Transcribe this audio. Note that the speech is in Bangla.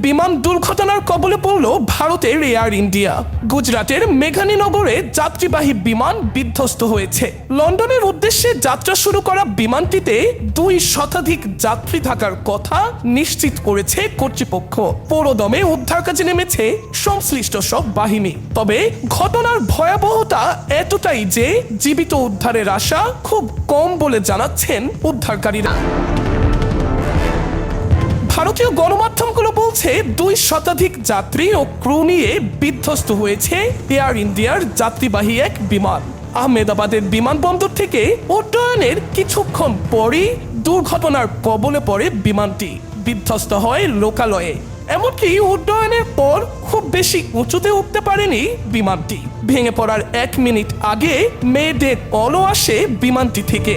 বিমান দুর্ঘটনার কবলে পড়ল ভারতের এয়ার ইন্ডিয়া। গুজরাটের মেঘানীনগরে যাত্রীবাহী বিমান বিধ্বস্ত হয়েছে। লন্ডনের উদ্দেশ্যে যাত্রা শুরু করা বিমানটিতে 2 শতাধিক যাত্রী থাকার কথা নিশ্চিত করেছে কর্তৃপক্ষ। পুরোদমে উদ্ধার কাজে নেমেছে সংশ্লিষ্ট সব বাহিনী। তবে ঘটনার ভয়াবহতা এতটাই যে জীবিত উদ্ধারের আশা খুব কম বলে জানাচ্ছেন উদ্ধারকারীরা। ভারতীয় গণমাধ্যমগুলো বলছে 2 শতাধিক যাত্রী ও ক্রু নিয়ে বিধ্বস্ত হয়েছে এয়ার ইন্ডিয়ার যাত্রীবাহী এক বিমান। আহমেদাবাদের বিমানবন্দর থেকে উড্ডয়নের কিছুক্ষণ পরই দুর্ঘটনার কবলে পড়ে বিমানটি। বিধ্বস্ত হয় লোকালয়ে। এমনকি উড্ডয়নের পর খুব বেশি উঁচুতে উঠতে পারেনি বিমানটি। ভেঙে পড়ার 1 মিনিট আগে মেডে কলও আসে বিমানটি থেকে।